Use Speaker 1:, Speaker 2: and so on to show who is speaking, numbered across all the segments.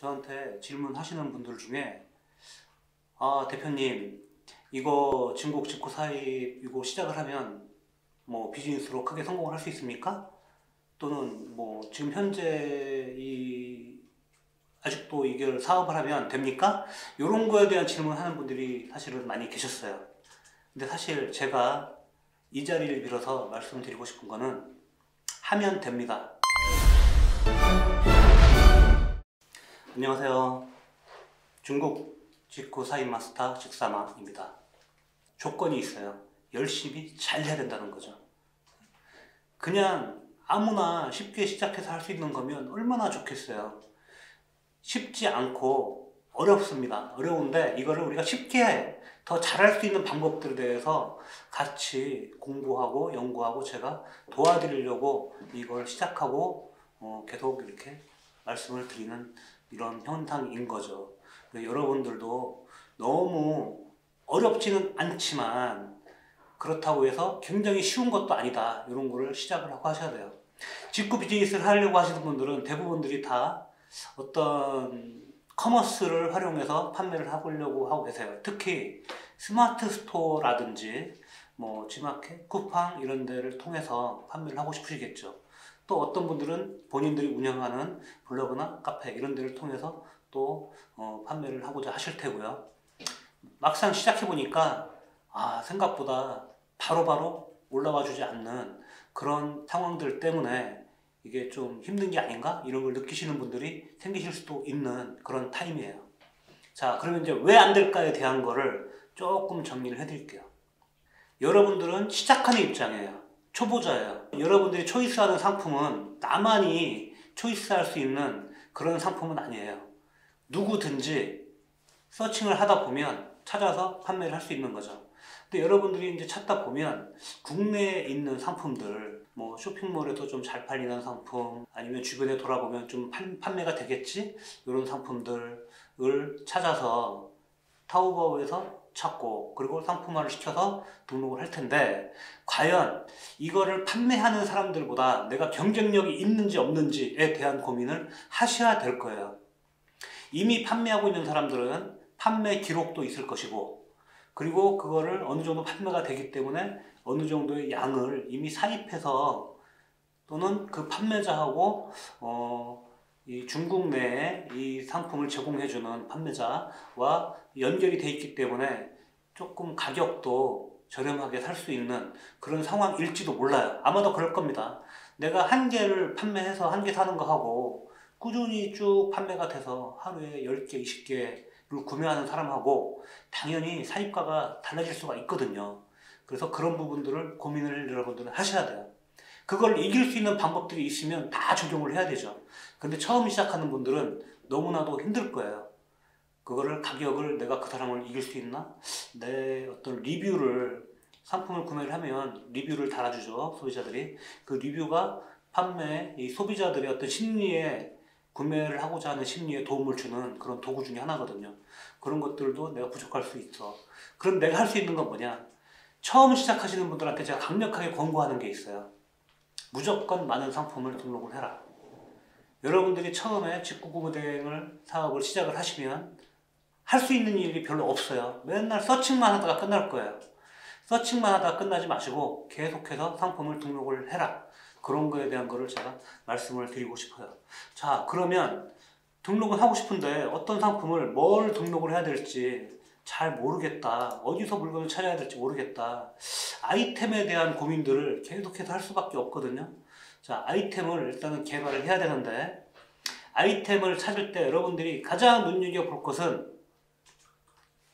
Speaker 1: 저한테 질문하시는 분들 중에 아 대표님 이거 중국 직구 사입 이거 시작을 하면 뭐 비즈니스로 크게 성공을 할 수 있습니까? 또는 뭐 지금 현재 아직도 이걸 사업을 하면 됩니까? 이런 거에 대한 질문하는 분들이 사실은 많이 계셨어요. 근데 사실 제가 이 자리를 빌어서 말씀드리고 싶은 거는 하면 됩니다. 안녕하세요. 중국 직구 사입 마스터 직사마입니다. 조건이 있어요. 열심히 잘 해야 된다는 거죠. 그냥 아무나 쉽게 시작해서 할 수 있는 거면 얼마나 좋겠어요. 쉽지 않고 어렵습니다. 어려운데 이거를 우리가 쉽게 더 잘할 수 있는 방법들에 대해서 같이 공부하고 연구하고 제가 도와드리려고 이걸 시작하고 계속 이렇게 말씀을 드리는 이런 현상인 거죠. 여러분들도 너무 어렵지는 않지만 그렇다고 해서 굉장히 쉬운 것도 아니다. 이런 거를 시작을 하고 하셔야 돼요. 직구 비즈니스를 하려고 하시는 분들은 대부분들이 다 어떤 커머스를 활용해서 판매를 하려고 하고 계세요. 특히 스마트 스토어라든지 뭐 지마켓, 쿠팡 이런 데를 통해서 판매를 하고 싶으시겠죠. 또 어떤 분들은 본인들이 운영하는 블로그나 카페 이런 데를 통해서 또 판매를 하고자 하실 테고요. 막상 시작해 보니까 생각보다 바로바로 올라와 주지 않는 그런 상황들 때문에 이게 좀 힘든 게 아닌가 이런 걸 느끼시는 분들이 생기실 수도 있는 그런 타임이에요. 자, 그러면 이제 왜 안 될까에 대한 거를 조금 정리를 해 드릴게요. 여러분들은 시작하는 입장이에요. 초보자예요. 여러분들이 초이스하는 상품은 나만이 초이스할 수 있는 그런 상품은 아니에요. 누구든지 서칭을 하다 보면 찾아서 판매를 할 수 있는 거죠. 근데 여러분들이 이제 찾다 보면 국내에 있는 상품들, 뭐 쇼핑몰에서 좀 잘 팔리는 상품, 아니면 주변에 돌아보면 좀 판매가 되겠지? 이런 상품들을 찾아서 타오바오에서 찾고 그리고 상품화를 시켜서 등록을 할 텐데 과연 이거를 판매하는 사람들보다 내가 경쟁력이 있는지 없는지에 대한 고민을 하셔야 될 거예요. 이미 판매하고 있는 사람들은 판매 기록도 있을 것이고 그리고 그거를 어느 정도 판매가 되기 때문에 어느 정도의 양을 이미 사입해서 또는 그 판매자하고 이 중국 내에 이 상품을 제공해주는 판매자와 연결이 돼 있기 때문에 조금 가격도 저렴하게 살 수 있는 그런 상황일지도 몰라요. 아마도 그럴 겁니다. 내가 한 개를 판매해서 한 개 사는 거 하고 꾸준히 쭉 판매가 돼서 하루에 10개, 20개를 구매하는 사람하고 당연히 사입가가 달라질 수가 있거든요. 그래서 그런 부분들을 고민을 여러분들은 하셔야 돼요. 그걸 이길 수 있는 방법들이 있으면 다 적용을 해야 되죠. 근데 처음 시작하는 분들은 너무나도 힘들 거예요. 그거를 가격을 내가 그 사람을 이길 수 있나? 내 어떤 리뷰를 상품을 구매를 하면 리뷰를 달아주죠. 소비자들이. 그 리뷰가 판매, 이 소비자들의 어떤 심리에 구매를 하고자 하는 심리에 도움을 주는 그런 도구 중에 하나거든요. 그런 것들도 내가 부족할 수 있어. 그럼 내가 할 수 있는 건 뭐냐? 처음 시작하시는 분들한테 제가 강력하게 권고하는 게 있어요. 무조건 많은 상품을 등록을 해라. 여러분들이 처음에 직구구매대행을 사업을 시작을 하시면 할 수 있는 일이 별로 없어요. 맨날 서칭만 하다가 끝날 거예요. 서칭만 하다가 끝나지 마시고 계속해서 상품을 등록을 해라. 그런 거에 대한 거를 제가 말씀을 드리고 싶어요. 자, 그러면 등록을 하고 싶은데 어떤 상품을 뭘 등록을 해야 될지 잘 모르겠다. 어디서 물건을 찾아야 될지 모르겠다. 아이템에 대한 고민들을 계속해서 할 수밖에 없거든요. 자, 아이템을 일단은 개발을 해야 되는데 아이템을 찾을 때 여러분들이 가장 눈여겨볼 것은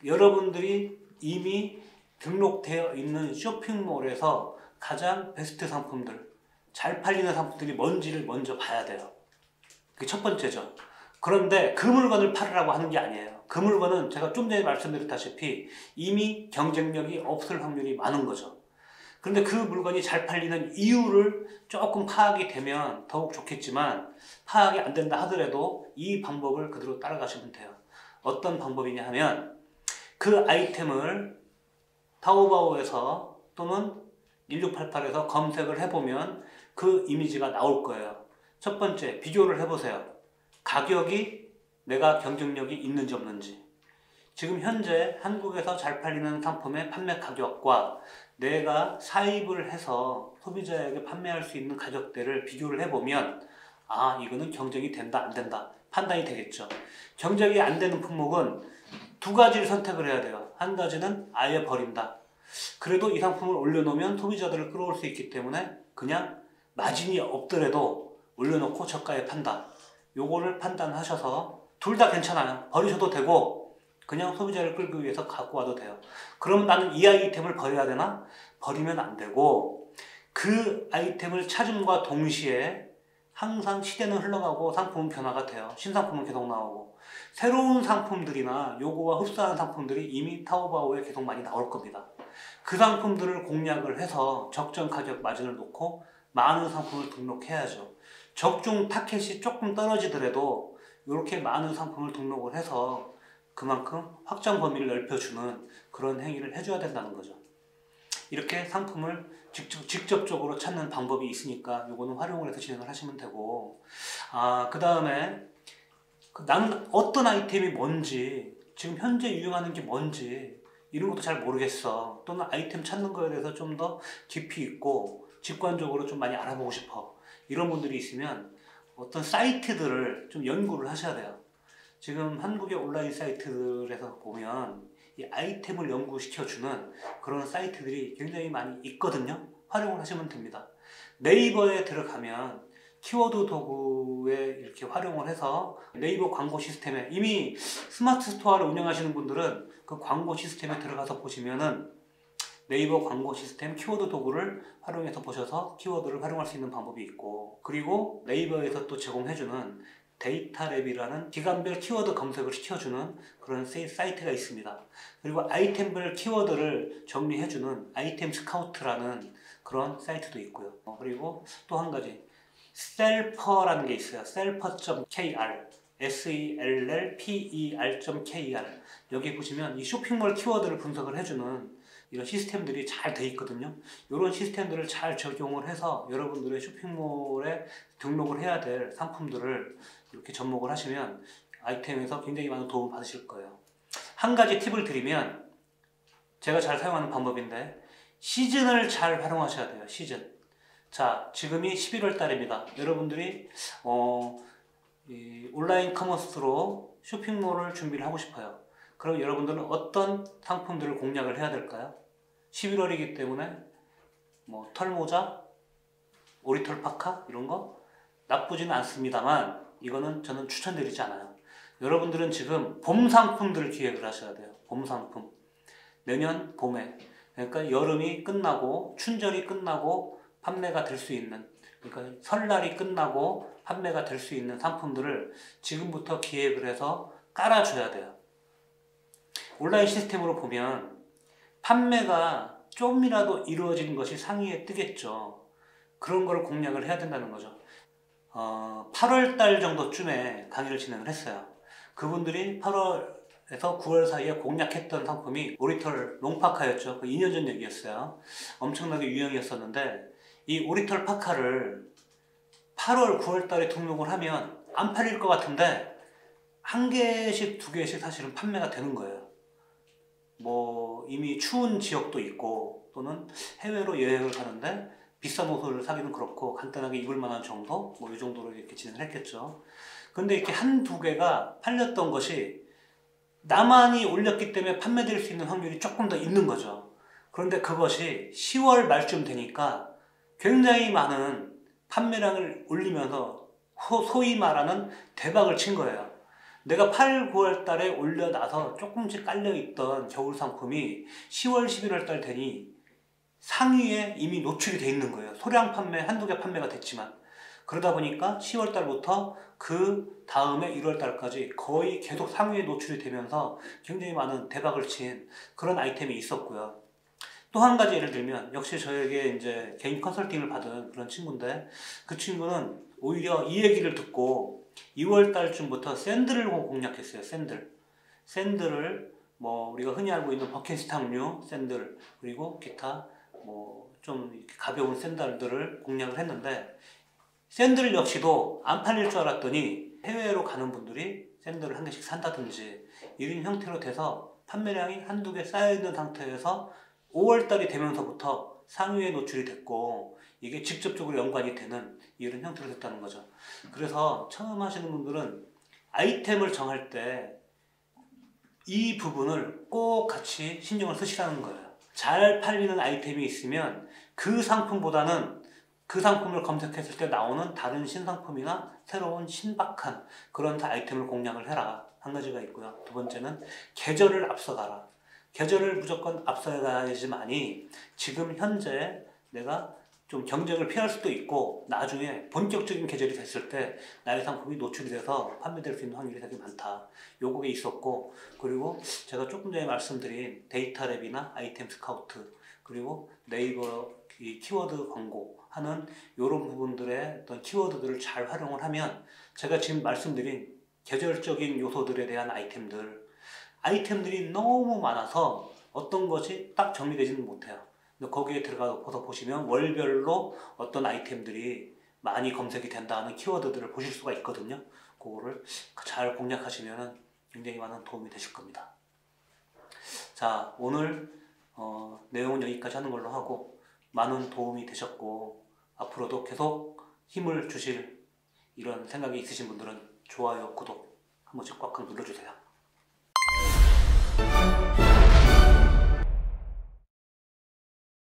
Speaker 1: 여러분들이 이미 등록되어 있는 쇼핑몰에서 가장 베스트 상품들, 잘 팔리는 상품들이 뭔지를 먼저 봐야 돼요. 그게 첫 번째죠. 그런데 그 물건을 팔으라고 하는 게 아니에요. 그 물건은 제가 좀 전에 말씀드렸다시피 이미 경쟁력이 없을 확률이 많은 거죠. 그런데 그 물건이 잘 팔리는 이유를 조금 파악이 되면 더욱 좋겠지만 파악이 안 된다 하더라도 이 방법을 그대로 따라가시면 돼요. 어떤 방법이냐 하면 그 아이템을 타오바오에서 또는 1688에서 검색을 해보면 그 이미지가 나올 거예요. 첫 번째, 비교를 해보세요. 가격이 내가 경쟁력이 있는지 없는지, 지금 현재 한국에서 잘 팔리는 상품의 판매 가격과 내가 사입을 해서 소비자에게 판매할 수 있는 가격대를 비교를 해보면 아, 이거는 경쟁이 된다 안 된다 판단이 되겠죠. 경쟁이 안 되는 품목은 두 가지를 선택을 해야 돼요. 한 가지는 아예 버린다. 그래도 이 상품을 올려놓으면 소비자들을 끌어올 수 있기 때문에 그냥 마진이 없더라도 올려놓고 저가에 판다. 요거를 판단하셔서 둘 다 괜찮아요. 버리셔도 되고 그냥 소비자를 끌기 위해서 갖고 와도 돼요. 그럼 나는 이 아이템을 버려야 되나? 버리면 안 되고 그 아이템을 찾음과 동시에 항상 시대는 흘러가고 상품은 변화가 돼요. 신상품은 계속 나오고 새로운 상품들이나 요거와 흡사한 상품들이 이미 타오바오에 계속 많이 나올 겁니다. 그 상품들을 공략을 해서 적정 가격 마진을 놓고 많은 상품을 등록해야죠. 적중 타켓이 조금 떨어지더라도 이렇게 많은 상품을 등록을 해서 그만큼 확장 범위를 넓혀주는 그런 행위를 해줘야 된다는 거죠. 이렇게 상품을 직접적으로 찾는 방법이 있으니까 요거는 활용을 해서 진행을 하시면 되고, 그 다음에 나는 어떤 아이템이 뭔지, 지금 현재 유행하는 게 뭔지 이런 것도 잘 모르겠어. 또는 아이템 찾는 거에 대해서 좀 더 깊이 있고 직관적으로 좀 많이 알아보고 싶어. 이런 분들이 있으면 어떤 사이트들을 좀 연구를 하셔야 돼요. 지금 한국의 온라인 사이트들에서 보면 이 아이템을 연구시켜주는 그런 사이트들이 굉장히 많이 있거든요. 활용을 하시면 됩니다. 네이버에 들어가면 키워드 도구에 이렇게 활용을 해서 네이버 광고 시스템에 이미 스마트 스토어를 운영하시는 분들은 그 광고 시스템에 들어가서 보시면은 네이버 광고 시스템 키워드 도구를 활용해서 보셔서 키워드를 활용할 수 있는 방법이 있고, 그리고 네이버에서 또 제공해주는 데이터랩이라는 기간별 키워드 검색을 시켜주는 그런 사이트가 있습니다. 그리고 아이템별 키워드를 정리해주는 아이템 스카우트라는 그런 사이트도 있고요. 그리고 또 한 가지 셀퍼라는 게 있어요. 셀퍼.kr sellper.kr 여기 보시면 이 쇼핑몰 키워드를 분석을 해주는 이런 시스템들이 잘 돼 있거든요. 이런 시스템들을 잘 적용을 해서 여러분들의 쇼핑몰에 등록을 해야 될 상품들을 이렇게 접목을 하시면 아이템에서 굉장히 많은 도움을 받으실 거예요. 한 가지 팁을 드리면 제가 잘 사용하는 방법인데 시즌을 잘 활용하셔야 돼요. 시즌. 자, 지금이 11월 달입니다. 여러분들이 이 온라인 커머스로 쇼핑몰을 준비를 하고 싶어요. 그럼 여러분들은 어떤 상품들을 공략을 해야 될까요? 11월이기 때문에 뭐 털모자, 오리털 파카 이런 거 나쁘지는 않습니다만 이거는 저는 추천드리지 않아요. 여러분들은 지금 봄 상품들을 기획을 하셔야 돼요. 봄 상품. 내년 봄에. 그러니까 여름이 끝나고 춘절이 끝나고 판매가 될 수 있는, 그러니까 설날이 끝나고 판매가 될 수 있는 상품들을 지금부터 기획을 해서 깔아줘야 돼요. 온라인 시스템으로 보면 판매가 좀이라도 이루어지는 것이 상위에 뜨겠죠. 그런 걸 공략을 해야 된다는 거죠. 8월 달 정도쯤에 강의를 진행을 했어요. 그분들이 8월에서 9월 사이에 공략했던 상품이 오리털 롱파카였죠. 2년 전 얘기였어요. 엄청나게 유행이었었는데 이 오리털 파카를 8월, 9월 달에 등록을 하면 안 팔릴 것 같은데 한 개씩, 두 개씩 사실은 판매가 되는 거예요. 뭐 이미 추운 지역도 있고 또는 해외로 여행을 가는데 비싼 옷을 사기는 그렇고 간단하게 입을 만한 정도? 뭐 이 정도로 이렇게 진행을 했겠죠. 근데 이렇게 한두 개가 팔렸던 것이 나만이 올렸기 때문에 판매될 수 있는 확률이 조금 더 있는 거죠. 그런데 그것이 10월 말쯤 되니까 굉장히 많은 판매량을 올리면서 소위 말하는 대박을 친 거예요. 내가 8, 9월 달에 올려놔서 조금씩 깔려있던 겨울 상품이 10월, 11월 달 되니 상위에 이미 노출이 돼 있는 거예요. 소량 판매, 한두 개 판매가 됐지만. 그러다 보니까 10월 달부터 그 다음에 1월 달까지 거의 계속 상위에 노출이 되면서 굉장히 많은 대박을 친 그런 아이템이 있었고요. 또 한 가지 예를 들면 역시 저에게 이제 개인 컨설팅을 받은 그런 친구인데 그 친구는 오히려 이 얘기를 듣고 2월 달쯤부터 샌들을 공략했어요. 샌들을 뭐 우리가 흔히 알고 있는 버킷스탕류 샌들 그리고 기타 뭐 좀 가벼운 샌들들을 공략을 했는데 샌들 역시도 안 팔릴 줄 알았더니 해외로 가는 분들이 샌들을 한 개씩 산다든지 이런 형태로 돼서 판매량이 한두 개 쌓여있는 상태에서 5월달이 되면서부터 상위에 노출이 됐고 이게 직접적으로 연관이 되는 이런 형태로 됐다는 거죠. 그래서 처음 하시는 분들은 아이템을 정할 때 이 부분을 꼭 같이 신경을 쓰시라는 거예요. 잘 팔리는 아이템이 있으면 그 상품보다는 그 상품을 검색했을 때 나오는 다른 신상품이나 새로운 신박한 그런 아이템을 공략을 해라. 한 가지가 있고요. 두 번째는 계절을 앞서가라. 계절을 무조건 앞서가야지만이 지금 현재 내가 좀 경쟁을 피할 수도 있고 나중에 본격적인 계절이 됐을 때 나의 상품이 노출이 돼서 판매될 수 있는 확률이 되게 많다. 요거게 있었고, 그리고 제가 조금 전에 말씀드린 데이터랩이나 아이템 스카우트, 그리고 네이버 이 키워드 광고 하는 이런 부분들의 어떤 키워드들을 잘 활용을 하면 제가 지금 말씀드린 계절적인 요소들에 대한 아이템들이 너무 많아서 어떤 것이 딱 정리되지는 못해요. 근데 거기에 들어가서 보시면 월별로 어떤 아이템들이 많이 검색이 된다는 키워드들을 보실 수가 있거든요. 그거를 잘 공략하시면 굉장히 많은 도움이 되실 겁니다. 자, 오늘 내용은 여기까지 하는 걸로 하고 많은 도움이 되셨고 앞으로도 계속 힘을 주실 이런 생각이 있으신 분들은 좋아요, 구독 한 번씩 꽉꽉 눌러주세요.